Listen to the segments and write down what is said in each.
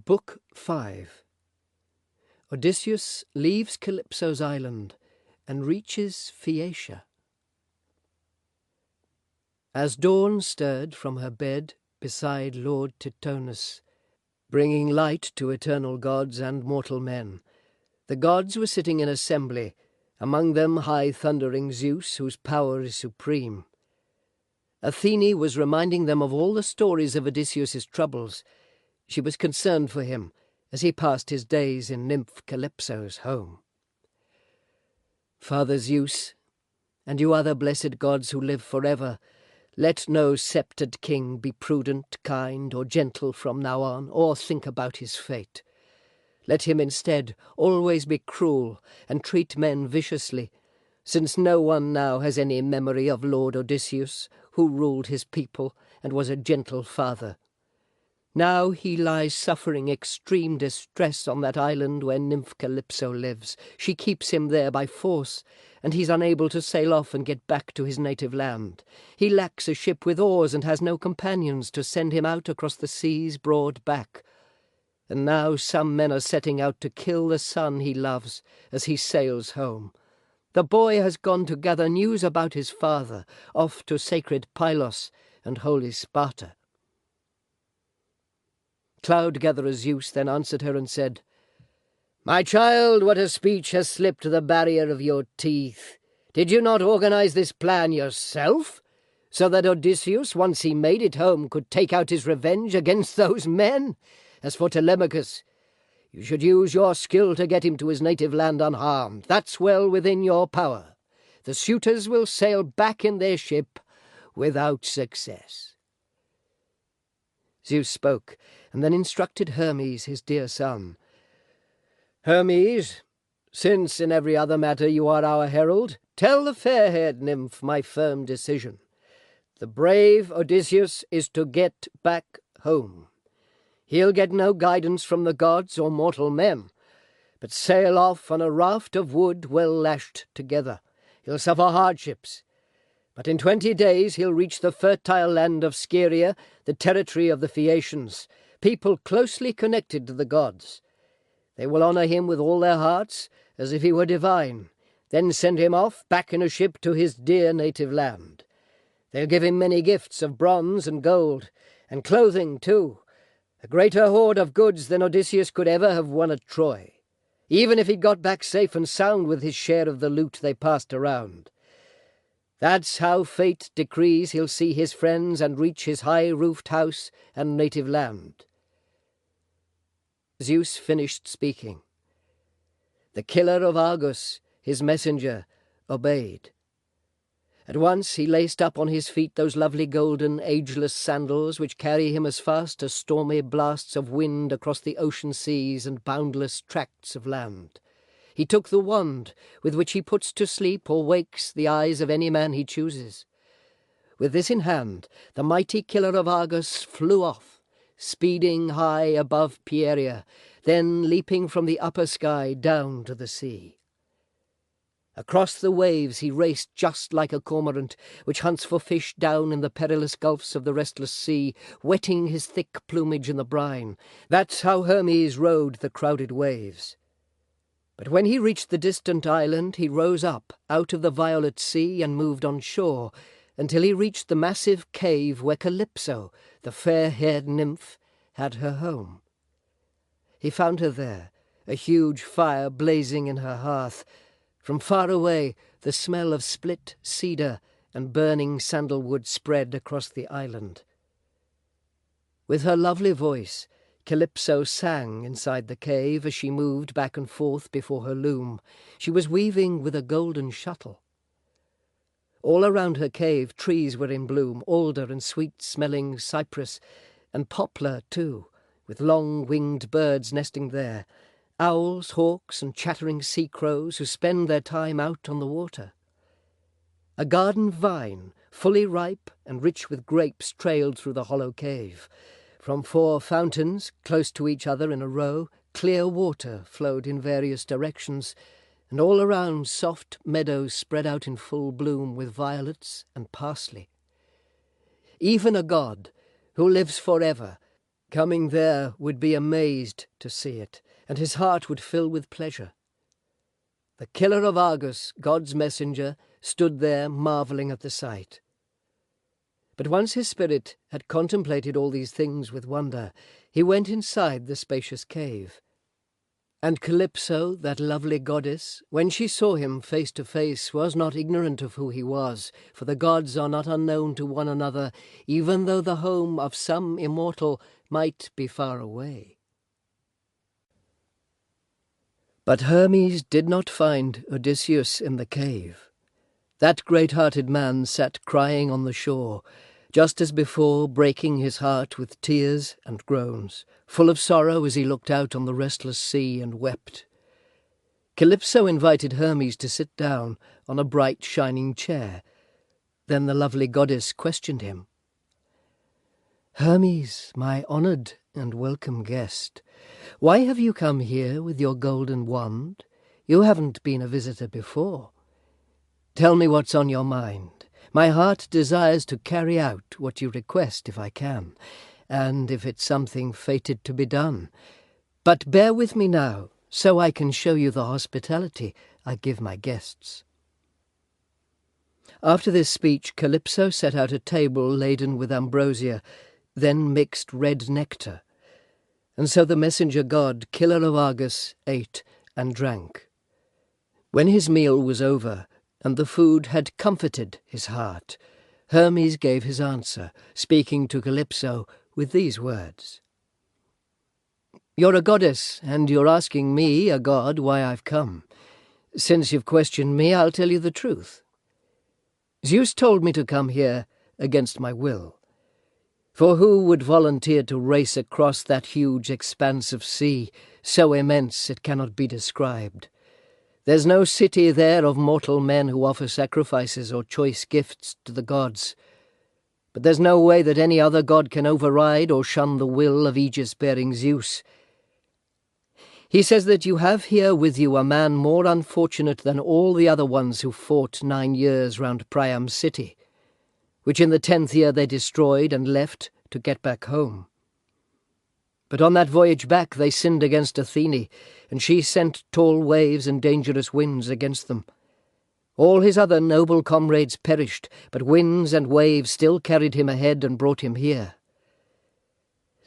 Book 5. Odysseus leaves Calypso's island and reaches Phaeacia. As dawn stirred from her bed beside Lord Tithonus, bringing light to eternal gods and mortal men, the gods were sitting in assembly, among them high thundering Zeus, whose power is supreme. Athene was reminding them of all the stories of Odysseus' troubles. She was concerned for him as he passed his days in nymph Calypso's home. Father Zeus, and you other blessed gods who live forever, let no sceptred king be prudent, kind, or gentle from now on, or think about his fate. Let him instead always be cruel and treat men viciously, since no one now has any memory of Lord Odysseus, who ruled his people and was a gentle father. Now he lies suffering extreme distress on that island where nymph Calypso lives. She keeps him there by force, and he's unable to sail off and get back to his native land. He lacks a ship with oars and has no companions to send him out across the sea's broad back. And now some men are setting out to kill the son he loves as he sails home. The boy has gone to gather news about his father, off to sacred Pylos and holy Sparta. Cloud-gatherer Zeus then answered her and said, "My child, what a speech has slipped the barrier of your teeth! Did you not organize this plan yourself, so that Odysseus, once he made it home, could take out his revenge against those men? As for Telemachus, you should use your skill to get him to his native land unharmed. That's well within your power. The suitors will sail back in their ship without success." Zeus spoke, and then instructed Hermes, his dear son. "Hermes, since in every other matter you are our herald, tell the fair-haired nymph my firm decision. The brave Odysseus is to get back home. He'll get no guidance from the gods or mortal men, but sail off on a raft of wood well lashed together. He'll suffer hardships, but in 20 days he'll reach the fertile land of Scheria, the territory of the Phaeacians, people closely connected to the gods. They will honor him with all their hearts, as if he were divine, then send him off back in a ship to his dear native land. They'll give him many gifts of bronze and gold, and clothing too, a greater hoard of goods than Odysseus could ever have won at Troy, even if he got back safe and sound with his share of the loot they passed around. That's how fate decrees he'll see his friends and reach his high-roofed house and native land." Zeus finished speaking. The killer of Argus, his messenger, obeyed. At once he laced up on his feet those lovely golden, ageless sandals which carry him as fast as stormy blasts of wind across the ocean seas and boundless tracts of land. He took the wand with which he puts to sleep or wakes the eyes of any man he chooses. With this in hand, the mighty killer of Argus flew off, speeding high above Pieria, then leaping from the upper sky down to the sea. Across the waves he raced just like a cormorant, which hunts for fish down in the perilous gulfs of the restless sea, wetting his thick plumage in the brine. That's how Hermes rode the crowded waves. But when he reached the distant island, he rose up out of the violet sea and moved on shore, until he reached the massive cave where Calypso, the fair-haired nymph, had her home. He found her there, a huge fire blazing in her hearth. From far away, the smell of split cedar and burning sandalwood spread across the island. With her lovely voice, Calypso sang inside the cave as she moved back and forth before her loom. She was weaving with a golden shuttle. All around her cave trees were in bloom, alder and sweet-smelling cypress, and poplar too, with long-winged birds nesting there, owls, hawks, and chattering sea-crows who spend their time out on the water. A garden vine, fully ripe and rich with grapes, trailed through the hollow cave. From 4 fountains, close to each other in a row, clear water flowed in various directions, and all around soft meadows spread out in full bloom with violets and parsley. Even a god, who lives forever, coming there, would be amazed to see it, and his heart would fill with pleasure. The killer of Argus, God's messenger, stood there marvelling at the sight. But once his spirit had contemplated all these things with wonder, he went inside the spacious cave. And Calypso, that lovely goddess, when she saw him face to face, was not ignorant of who he was, for the gods are not unknown to one another, even though the home of some immortal might be far away. But Hermes did not find Odysseus in the cave. That great-hearted man sat crying on the shore, just as before, breaking his heart with tears and groans, full of sorrow as he looked out on the restless sea and wept. Calypso invited Hermes to sit down on a bright shining chair. Then the lovely goddess questioned him. "Hermes, my honoured and welcome guest, why have you come here with your golden wand? You haven't been a visitor before. Tell me what's on your mind. My heart desires to carry out what you request if I can, and if it's something fated to be done. But bear with me now, so I can show you the hospitality I give my guests." After this speech, Calypso set out a table laden with ambrosia, then mixed red nectar. And so the messenger god, killer of Argus, ate and drank. When his meal was over, and the food had comforted his heart, Hermes gave his answer, speaking to Calypso with these words. "You're a goddess, and you're asking me, a god, why I've come. Since you've questioned me, I'll tell you the truth. Zeus told me to come here against my will. For who would volunteer to race across that huge expanse of sea, so immense it cannot be described? There's no city there of mortal men who offer sacrifices or choice gifts to the gods. But there's no way that any other god can override or shun the will of Aegis-bearing Zeus. He says that you have here with you a man more unfortunate than all the other ones who fought 9 years round Priam's city, which in the 10th year they destroyed and left to get back home. But on that voyage back they sinned against Athene, and she sent tall waves and dangerous winds against them. All his other noble comrades perished, but winds and waves still carried him ahead and brought him here.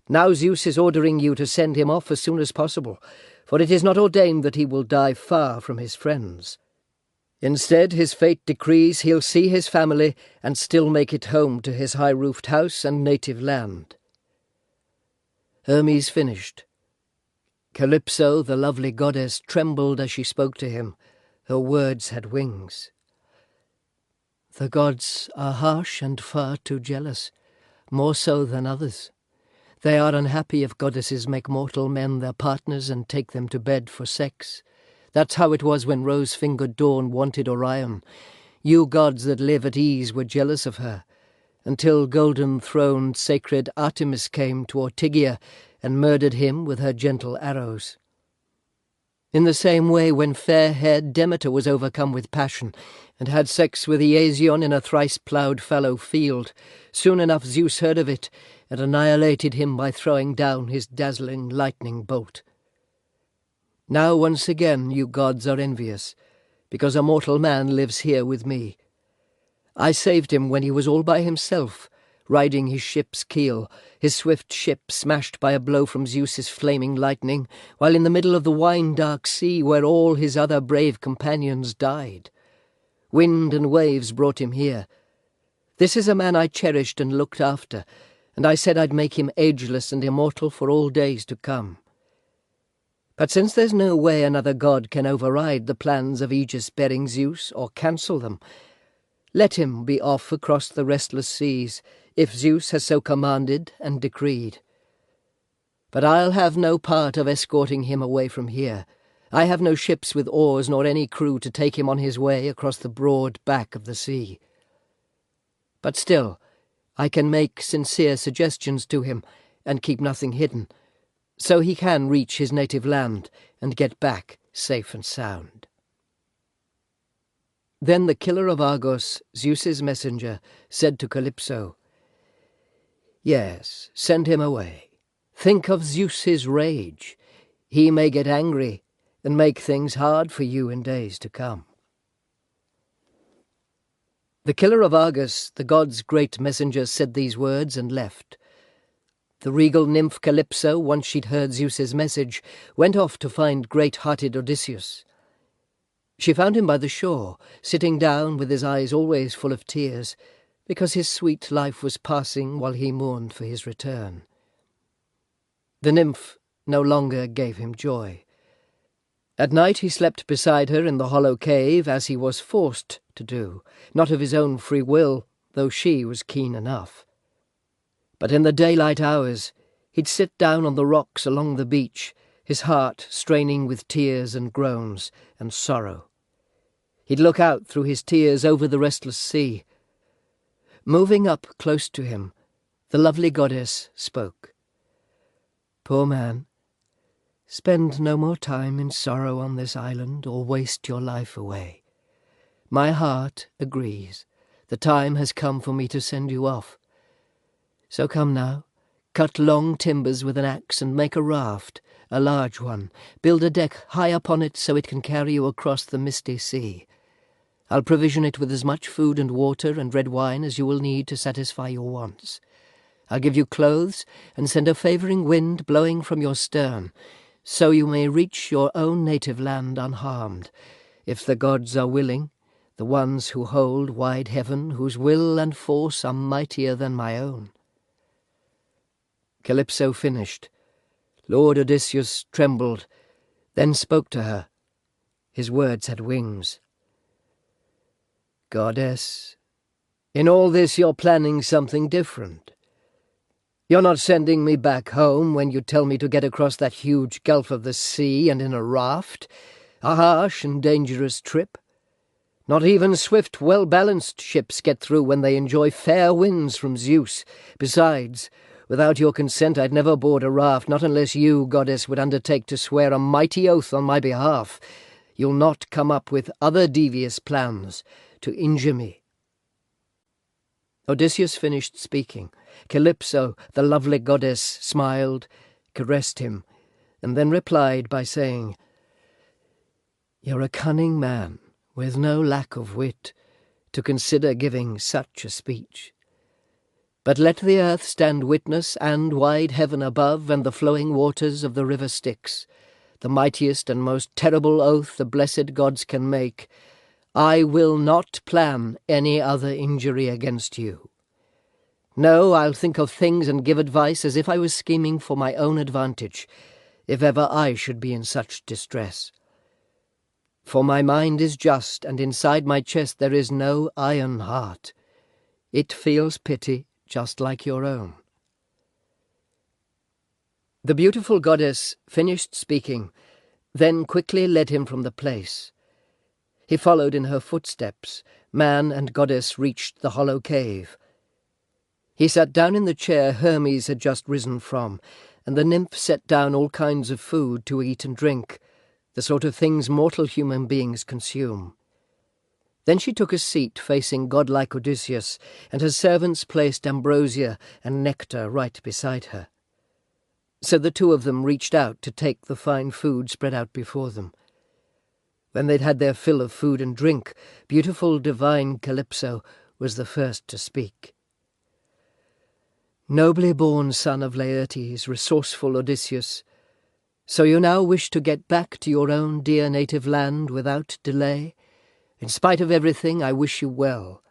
Now Zeus is ordering you to send him off as soon as possible, for it is not ordained that he will die far from his friends. Instead, his fate decrees he'll see his family and still make it home to his high-roofed house and native land." Hermes finished. Calypso, the lovely goddess, trembled as she spoke to him. Her words had wings. "The gods are harsh and far too jealous, more so than others. They are unhappy if goddesses make mortal men their partners and take them to bed for sex. That's how it was when rose-fingered Dawn wanted Orion. You gods that live at ease were jealous of her, until golden-throned sacred Artemis came to Ortygia and murdered him with her gentle arrows. In the same way, when fair-haired Demeter was overcome with passion and had sex with Iasion in a thrice-ploughed fallow field, soon enough Zeus heard of it and annihilated him by throwing down his dazzling lightning bolt. Now once again you gods are envious, because a mortal man lives here with me. I saved him when he was all by himself, riding his ship's keel, his swift ship smashed by a blow from Zeus's flaming lightning, while in the middle of the wine-dark sea where all his other brave companions died. Wind and waves brought him here. This is a man I cherished and looked after, and I said I'd make him ageless and immortal for all days to come. But since there's no way another god can override the plans of Aegis-bearing Zeus or cancel them, let him be off across the restless seas, if Zeus has so commanded and decreed. But I'll have no part of escorting him away from here. I have no ships with oars nor any crew to take him on his way across the broad back of the sea. But still, I can make sincere suggestions to him and keep nothing hidden, so he can reach his native land and get back safe and sound." Then the killer of Argos, Zeus's messenger, said to Calypso, "Yes, send him away. Think of Zeus's rage. He may get angry and make things hard for you in days to come." The killer of Argus, the god's great messenger, said these words and left. The regal nymph Calypso, once she'd heard Zeus's message, went off to find great-hearted Odysseus. She found him by the shore, sitting down with his eyes always full of tears, because his sweet life was passing while he mourned for his return. The nymph no longer gave him joy. At night he slept beside her in the hollow cave, as he was forced to do, not of his own free will, though she was keen enough. But in the daylight hours he'd sit down on the rocks along the beach, his heart straining with tears and groans and sorrow. He'd look out through his tears over the restless sea. Moving up close to him, the lovely goddess spoke. "Poor man, spend no more time in sorrow on this island, or waste your life away. My heart agrees. The time has come for me to send you off. So come now, cut long timbers with an axe and make a raft, a large one. Build a deck high upon it so it can carry you across the misty sea. I'll provision it with as much food and water and red wine as you will need to satisfy your wants. I'll give you clothes and send a favouring wind blowing from your stern, so you may reach your own native land unharmed, if the gods are willing, the ones who hold wide heaven, whose will and force are mightier than my own." Calypso finished. Lord Odysseus trembled, then spoke to her. His words had wings. "Goddess, in all this you're planning something different. You're not sending me back home when you tell me to get across that huge gulf of the sea and in a raft, a harsh and dangerous trip. Not even swift, well-balanced ships get through when they enjoy fair winds from Zeus. Besides, without your consent I'd never board a raft, not unless you, goddess, would undertake to swear a mighty oath on my behalf. You'll not come up with other devious plans to injure me." Odysseus finished speaking. Calypso, the lovely goddess, smiled, caressed him, and then replied by saying, "You're a cunning man, with no lack of wit, to consider giving such a speech. But let the earth stand witness, and wide heaven above, and the flowing waters of the river Styx, the mightiest and most terrible oath the blessed gods can make, I will not plan any other injury against you. No, I'll think of things and give advice as if I was scheming for my own advantage, if ever I should be in such distress. For my mind is just, and inside my chest there is no iron heart. It feels pity just like your own." The beautiful goddess finished speaking, then quickly led him from the place. He followed in her footsteps. Man and goddess reached the hollow cave. He sat down in the chair Hermes had just risen from, and the nymph set down all kinds of food to eat and drink, the sort of things mortal human beings consume. Then she took a seat facing godlike Odysseus, and her servants placed ambrosia and nectar right beside her. So the two of them reached out to take the fine food spread out before them. When they'd had their fill of food and drink, beautiful divine Calypso was the first to speak. "Nobly born son of Laertes, resourceful Odysseus, so you now wish to get back to your own dear native land without delay? In spite of everything, I wish you well.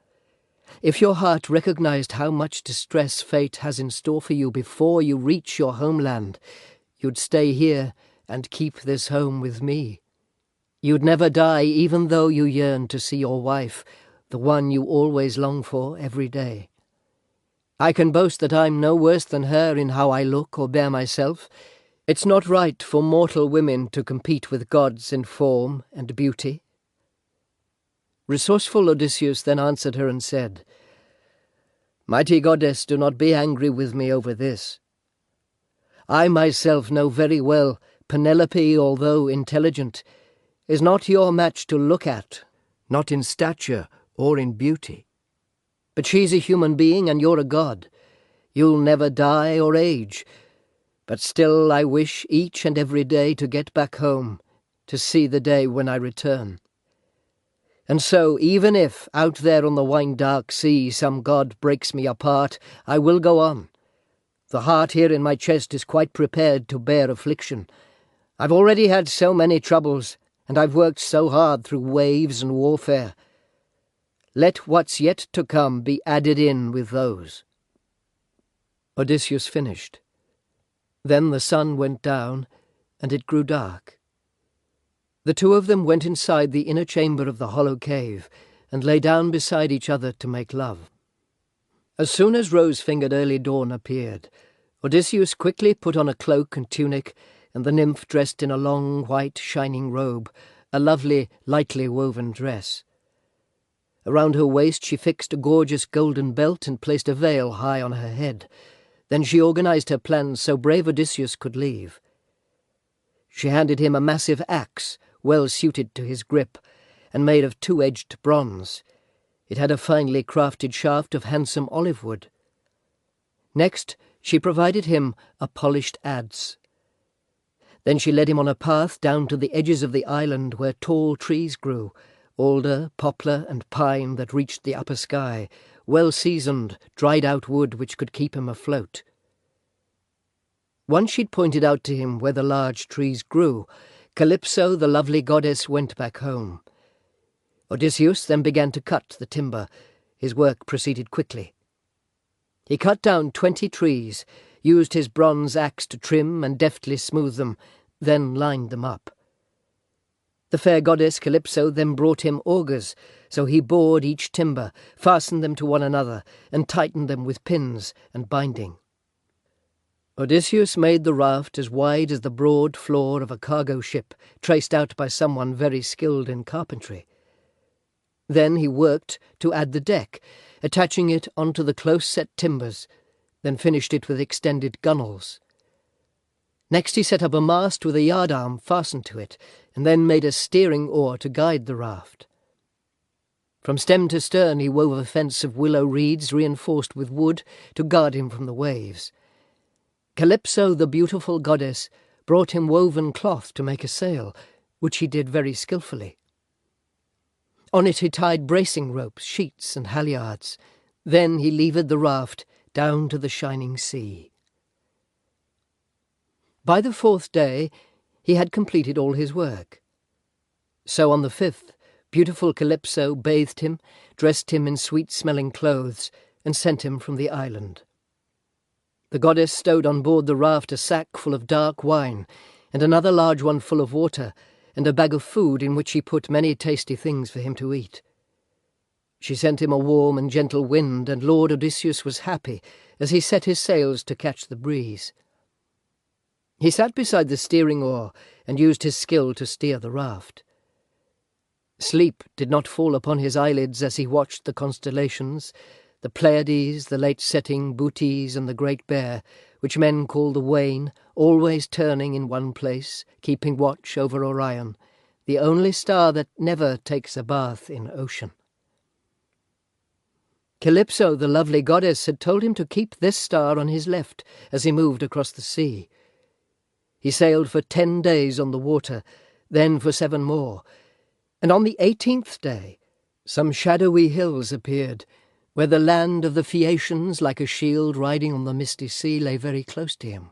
If your heart recognized how much distress fate has in store for you before you reach your homeland, you'd stay here and keep this home with me. You'd never die, even though you yearn to see your wife, the one you always long for every day. I can boast that I'm no worse than her in how I look or bear myself. It's not right for mortal women to compete with gods in form and beauty." Resourceful Odysseus then answered her and said, "Mighty goddess, do not be angry with me over this. I myself know very well Penelope, although intelligent, is not your match to look at, not in stature or in beauty. But she's a human being and you're a god. You'll never die or age. But still I wish each and every day to get back home, to see the day when I return. And so, even if, out there on the wine-dark sea, some god breaks me apart, I will go on. The heart here in my chest is quite prepared to bear affliction. I've already had so many troubles, and I've worked so hard through waves and warfare. Let what's yet to come be added in with those." Odysseus finished. Then the sun went down, and it grew dark. The two of them went inside the inner chamber of the hollow cave, and lay down beside each other to make love. As soon as rose-fingered early dawn appeared, Odysseus quickly put on a cloak and tunic, and the nymph dressed in a long, white, shining robe, a lovely, lightly woven dress. Around her waist she fixed a gorgeous golden belt and placed a veil high on her head. Then she organized her plans so brave Odysseus could leave. She handed him a massive axe, well suited to his grip, and made of two-edged bronze. It had a finely crafted shaft of handsome olive wood. Next, she provided him a polished adze. Then she led him on a path down to the edges of the island where tall trees grew, alder, poplar, and pine that reached the upper sky, well-seasoned, dried-out wood which could keep him afloat. Once she'd pointed out to him where the large trees grew, Calypso, the lovely goddess, went back home. Odysseus then began to cut the timber. His work proceeded quickly. He cut down 20 trees, used his bronze axe to trim and deftly smooth them, then lined them up. The fair goddess Calypso then brought him augers, so he bored each timber, fastened them to one another, and tightened them with pins and binding. Odysseus made the raft as wide as the broad floor of a cargo ship, traced out by someone very skilled in carpentry. Then he worked to add the deck, attaching it onto the close-set timbers, then finished it with extended gunwales. Next he set up a mast with a yardarm fastened to it, and then made a steering oar to guide the raft. From stem to stern he wove a fence of willow reeds reinforced with wood to guard him from the waves. Calypso, the beautiful goddess, brought him woven cloth to make a sail, which he did very skillfully. On it he tied bracing ropes, sheets, and halyards. Then he levered the raft down to the shining sea. By the 4th day he had completed all his work. So on the 5th, beautiful Calypso bathed him, dressed him in sweet-smelling clothes, and sent him from the island. The goddess stowed on board the raft a sack full of dark wine, and another large one full of water, and a bag of food in which she put many tasty things for him to eat. She sent him a warm and gentle wind, and Lord Odysseus was happy as he set his sails to catch the breeze. He sat beside the steering oar and used his skill to steer the raft. Sleep did not fall upon his eyelids as he watched the constellations, the Pleiades, the late-setting Bootes, and the Great Bear, which men call the Wain, always turning in one place, keeping watch over Orion, the only star that never takes a bath in ocean. Calypso, the lovely goddess, had told him to keep this star on his left as he moved across the sea. He sailed for 10 days on the water, then for 7 more, and on the 18th day some shadowy hills appeared, where the land of the Phaeacians, like a shield riding on the misty sea, lay very close to him.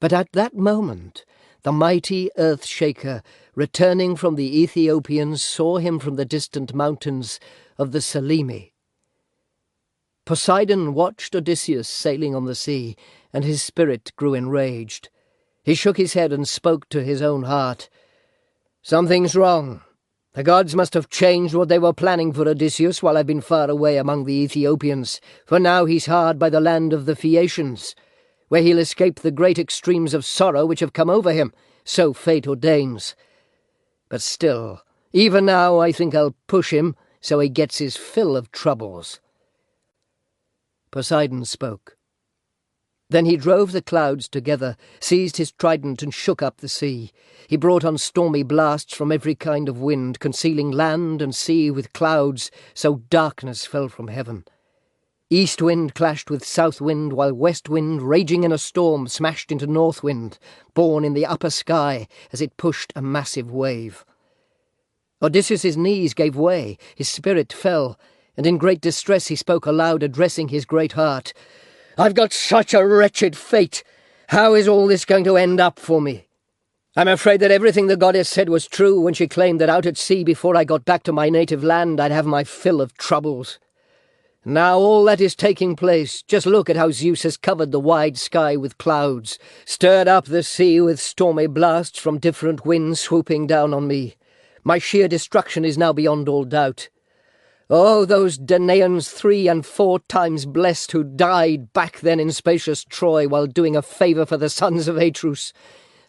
But at that moment the mighty earth-shaker, returning from the Ethiopians, saw him from the distant mountains of the Selimi. Poseidon watched Odysseus sailing on the sea, and his spirit grew enraged. He shook his head and spoke to his own heart. "Something's wrong. The gods must have changed what they were planning for Odysseus while I've been far away among the Ethiopians, for now he's hard by the land of the Phaeacians, where he'll escape the great extremes of sorrow which have come over him, so fate ordains. But still, even now I think I'll push him so he gets his fill of troubles." Poseidon spoke. Then he drove the clouds together, seized his trident and shook up the sea. He brought on stormy blasts from every kind of wind, concealing land and sea with clouds, so darkness fell from heaven. East wind clashed with south wind, while west wind, raging in a storm, smashed into north wind, born in the upper sky as it pushed a massive wave. Odysseus's knees gave way, his spirit fell, and in great distress he spoke aloud, addressing his great heart. "I've got such a wretched fate! How is all this going to end up for me? I'm afraid that everything the goddess said was true when she claimed that out at sea before I got back to my native land I'd have my fill of troubles. Now all that is taking place, just look at how Zeus has covered the wide sky with clouds, stirred up the sea with stormy blasts from different winds swooping down on me. My sheer destruction is now beyond all doubt. Oh, those Danaans 3 and 4 times blessed who died back then in spacious Troy while doing a favour for the sons of Atreus.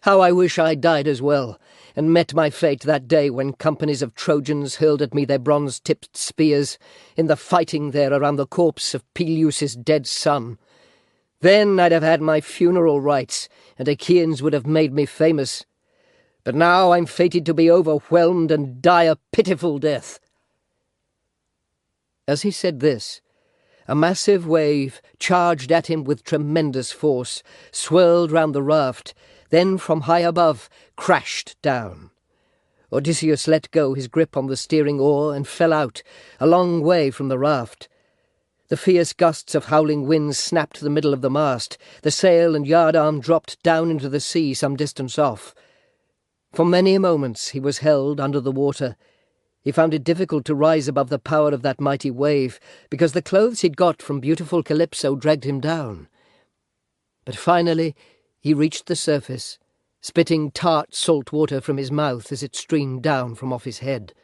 How I wish I died as well, and met my fate that day when companies of Trojans hurled at me their bronze-tipped spears in the fighting there around the corpse of Peleus' dead son. Then I'd have had my funeral rites, and Achaeans would have made me famous. But now I'm fated to be overwhelmed and die a pitiful death." As he said this, a massive wave charged at him with tremendous force, swirled round the raft, then from high above crashed down. Odysseus let go his grip on the steering oar and fell out, a long way from the raft. The fierce gusts of howling winds snapped the middle of the mast. The sail and yardarm dropped down into the sea some distance off. For many moments he was held under the water. He found it difficult to rise above the power of that mighty wave, because the clothes he'd got from beautiful Calypso dragged him down. But finally he reached the surface, spitting tart salt water from his mouth as it streamed down from off his head.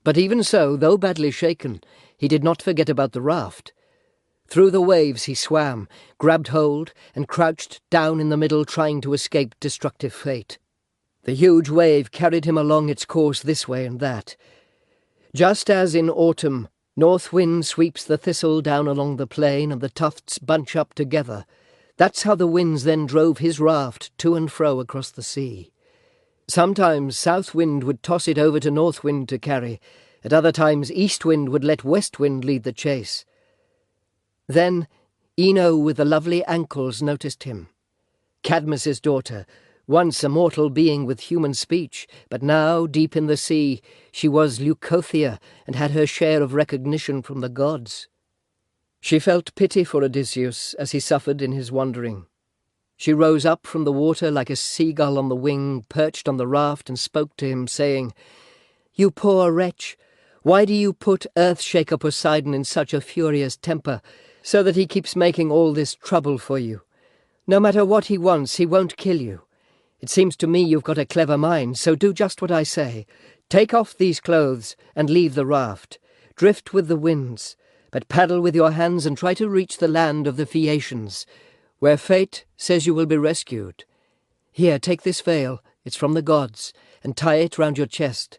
But even so, though badly shaken, he did not forget about the raft. Through the waves he swam, grabbed hold, and crouched down in the middle, trying to escape destructive fate. The huge wave carried him along its course this way and that. Just as in autumn, north wind sweeps the thistle down along the plain and the tufts bunch up together, that's how the winds then drove his raft to and fro across the sea. Sometimes south wind would toss it over to north wind to carry. At other times east wind would let west wind lead the chase. Then Ino with the lovely ankles noticed him. Cadmus's daughter, once a mortal being with human speech, but now, deep in the sea, she was Leucothea and had her share of recognition from the gods. She felt pity for Odysseus as he suffered in his wandering. She rose up from the water like a seagull on the wing, perched on the raft, and spoke to him, saying, "You poor wretch, why do you put Earth-shaker Poseidon in such a furious temper, so that he keeps making all this trouble for you? No matter what he wants, he won't kill you. It seems to me you've got a clever mind, so do just what I say. Take off these clothes and leave the raft. Drift with the winds, but paddle with your hands and try to reach the land of the Phaeacians, where fate says you will be rescued. Here, take this veil, it's from the gods, and tie it round your chest.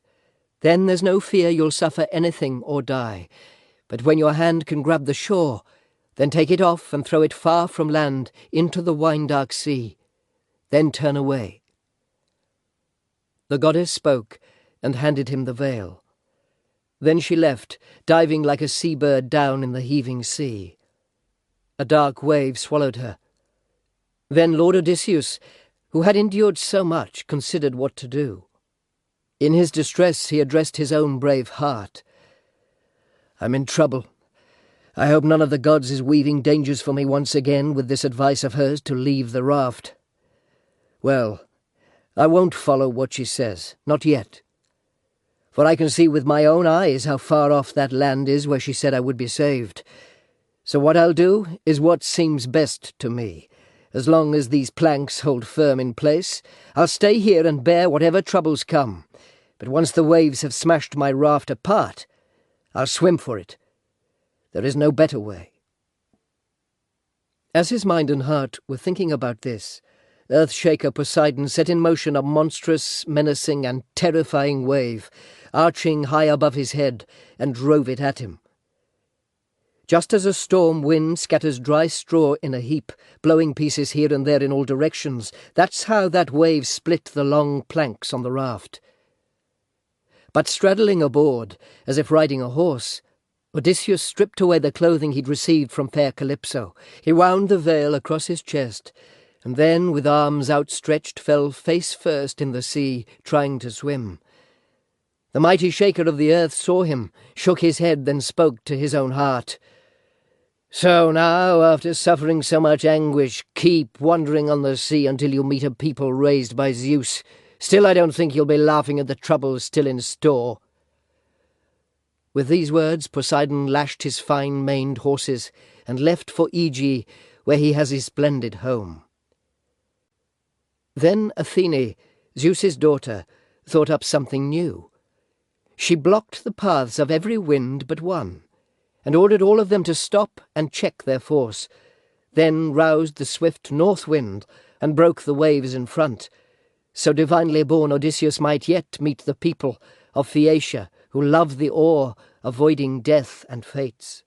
Then there's no fear you'll suffer anything or die. But when your hand can grab the shore, then take it off and throw it far from land into the wine-dark sea. Then turn away." The goddess spoke and handed him the veil. Then she left, diving like a seabird down in the heaving sea. A dark wave swallowed her. Then Lord Odysseus, who had endured so much, considered what to do. In his distress he addressed his own brave heart. "I'm in trouble. I hope none of the gods is weaving dangers for me once again with this advice of hers to leave the raft. Well, I won't follow what she says, not yet. For I can see with my own eyes how far off that land is where she said I would be saved. So what I'll do is what seems best to me. As long as these planks hold firm in place, I'll stay here and bear whatever troubles come. But once the waves have smashed my raft apart, I'll swim for it. There is no better way." As his mind and heart were thinking about this, Earth-shaker Poseidon set in motion a monstrous, menacing, and terrifying wave, arching high above his head, and drove it at him. Just as a storm wind scatters dry straw in a heap, blowing pieces here and there in all directions, that's how that wave split the long planks on the raft. But straddling aboard, as if riding a horse, Odysseus stripped away the clothing he'd received from fair Calypso. He wound the veil across his chest, and then, with arms outstretched, fell face first in the sea, trying to swim. The mighty shaker of the earth saw him, shook his head, then spoke to his own heart. "So now, after suffering so much anguish, keep wandering on the sea until you meet a people raised by Zeus. Still I don't think you'll be laughing at the troubles still in store." With these words Poseidon lashed his fine-maned horses and left for Aegae, where he has his splendid home. Then Athene, Zeus's daughter, thought up something new. She blocked the paths of every wind but one, and ordered all of them to stop and check their force, then roused the swift north wind and broke the waves in front, so divinely born Odysseus might yet meet the people of Phaeacia, who love the oar, avoiding death and fates.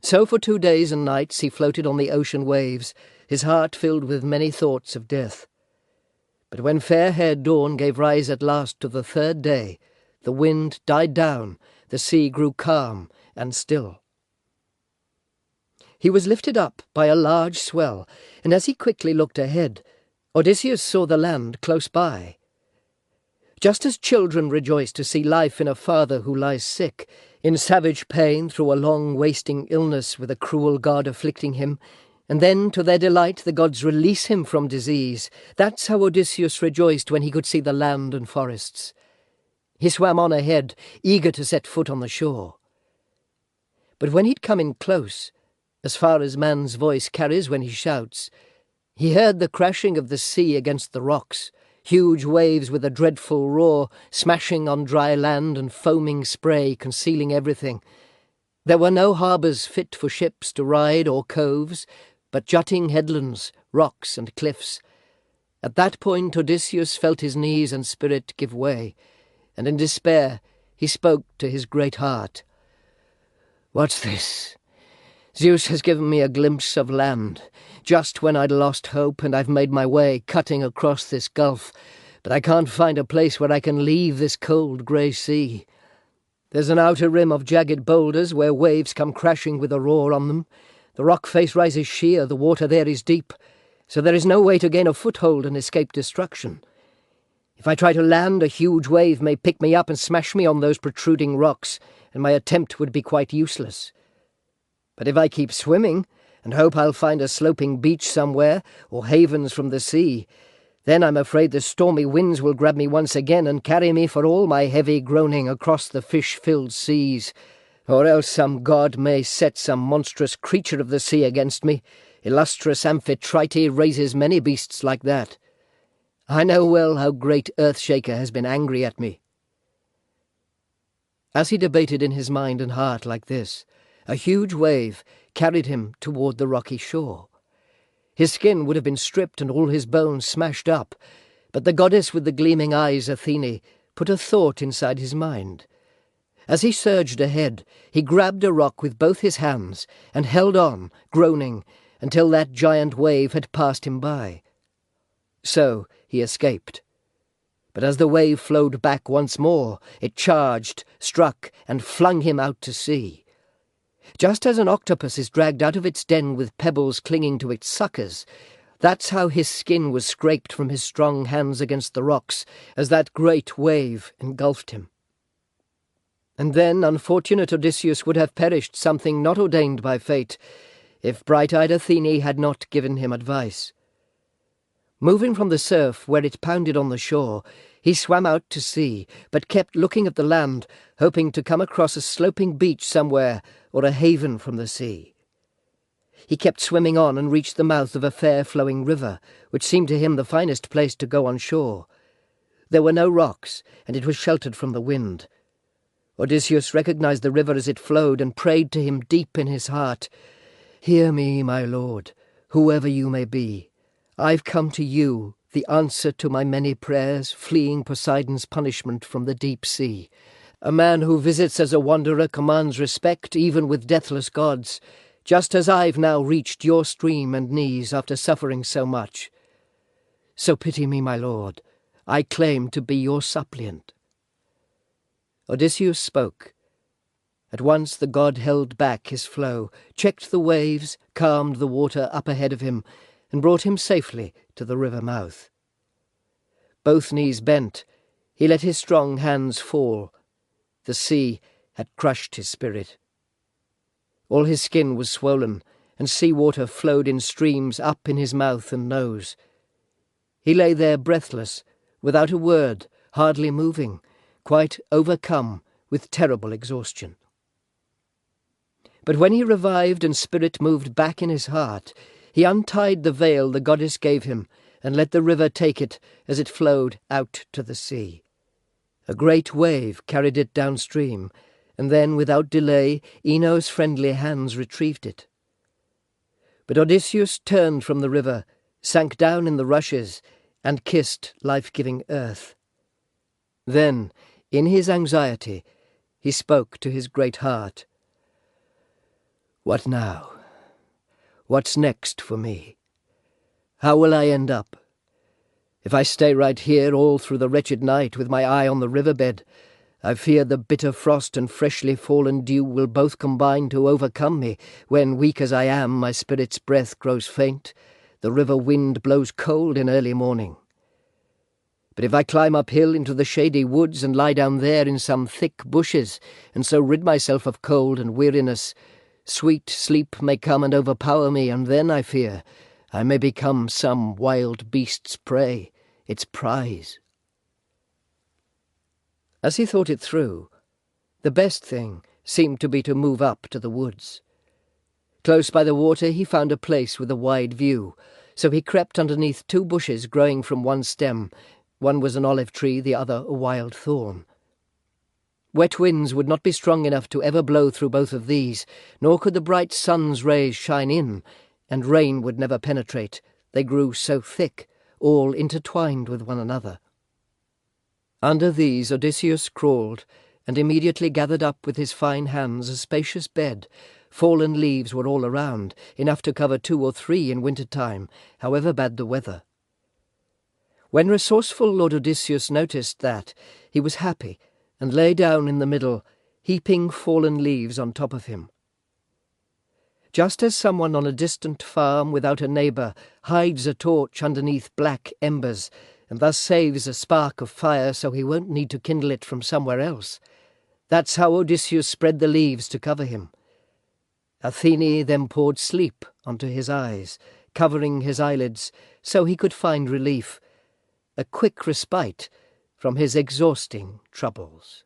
So for 2 days and nights he floated on the ocean waves, his heart filled with many thoughts of death. But when fair-haired dawn gave rise at last to the 3rd day, the wind died down, the sea grew calm and still. He was lifted up by a large swell, and as he quickly looked ahead, Odysseus saw the land close by. Just as children rejoice to see life in a father who lies sick, in savage pain through a long wasting illness with a cruel god afflicting him, and then to their delight the gods release him from disease, that's how Odysseus rejoiced when he could see the land and forests. He swam on ahead, eager to set foot on the shore. But when he'd come in close, as far as man's voice carries when he shouts, he heard the crashing of the sea against the rocks, huge waves with a dreadful roar, smashing on dry land and foaming spray concealing everything. There were no harbours fit for ships to ride or coves, but jutting headlands, rocks and cliffs. At that point Odysseus felt his knees and spirit give way, and in despair he spoke to his great heart. "What's this? Zeus has given me a glimpse of land, just when I'd lost hope, and I've made my way cutting across this gulf, but I can't find a place where I can leave this cold grey sea. There's an outer rim of jagged boulders where waves come crashing with a roar on them. The rock face rises sheer, the water there is deep, so there is no way to gain a foothold and escape destruction. If I try to land, a huge wave may pick me up and smash me on those protruding rocks, and my attempt would be quite useless. But if I keep swimming, and hope I'll find a sloping beach somewhere, or havens from the sea, then I'm afraid the stormy winds will grab me once again and carry me for all my heavy groaning across the fish-filled seas, or else some god may set some monstrous creature of the sea against me. Illustrious Amphitrite raises many beasts like that. I know well how great Earthshaker has been angry at me." As he debated in his mind and heart like this, a huge wave carried him toward the rocky shore. His skin would have been stripped and all his bones smashed up, but the goddess with the gleaming eyes, Athene, put a thought inside his mind. As he surged ahead, he grabbed a rock with both his hands and held on, groaning, until that giant wave had passed him by. So he escaped. But as the wave flowed back once more, it charged, struck, and flung him out to sea. Just as an octopus is dragged out of its den with pebbles clinging to its suckers, that's how his skin was scraped from his strong hands against the rocks as that great wave engulfed him. And then unfortunate Odysseus would have perished, something not ordained by fate, if bright-eyed Athene had not given him advice. Moving from the surf where it pounded on the shore, he swam out to sea, but kept looking at the land, hoping to come across a sloping beach somewhere or a haven from the sea. He kept swimming on and reached the mouth of a fair flowing river, which seemed to him the finest place to go on shore. There were no rocks, and it was sheltered from the wind. Odysseus recognized the river as it flowed and prayed to him deep in his heart. "Hear me, my lord, whoever you may be. I've come to you, the answer to my many prayers, fleeing Poseidon's punishment from the deep sea. A man who visits as a wanderer commands respect even with deathless gods, just as I've now reached your stream and knees after suffering so much. So pity me, my lord. I claim to be your suppliant." Odysseus spoke. At once the god held back his flow, checked the waves, calmed the water up ahead of him, and brought him safely to the river mouth. Both knees bent, he let his strong hands fall. The sea had crushed his spirit. All his skin was swollen, and sea water flowed in streams up in his mouth and nose. He lay there breathless, without a word, hardly moving, quite overcome with terrible exhaustion. But when he revived and spirit moved back in his heart, he untied the veil the goddess gave him and let the river take it as it flowed out to the sea. A great wave carried it downstream, and then, without delay, Ino's friendly hands retrieved it. But Odysseus turned from the river, sank down in the rushes, and kissed life-giving earth. Then, in his anxiety, he spoke to his great heart. "What now? What's next for me? How will I end up? If I stay right here all through the wretched night with my eye on the riverbed, I fear the bitter frost and freshly fallen dew will both combine to overcome me when, weak as I am, my spirit's breath grows faint, the river wind blows cold in early morning. But if I climb uphill into the shady woods and lie down there in some thick bushes, and so rid myself of cold and weariness, sweet sleep may come and overpower me, and then, I fear, I may become some wild beast's prey, its prize." As he thought it through, the best thing seemed to be to move up to the woods. Close by the water he found a place with a wide view, so he crept underneath 2 bushes growing from one stem. One was an olive tree, the other a wild thorn. Wet winds would not be strong enough to ever blow through both of these, nor could the bright sun's rays shine in, and rain would never penetrate. They grew so thick, all intertwined with one another. Under these Odysseus crawled, and immediately gathered up with his fine hands a spacious bed. Fallen leaves were all around, enough to cover 2 or 3 in winter-time, however bad the weather. When resourceful Lord Odysseus noticed that, he was happy, and lay down in the middle, heaping fallen leaves on top of him. Just as someone on a distant farm without a neighbour hides a torch underneath black embers, and thus saves a spark of fire so he won't need to kindle it from somewhere else, that's how Odysseus spread the leaves to cover him. Athene then poured sleep onto his eyes, covering his eyelids so he could find relief, a quick respite from his exhausting troubles.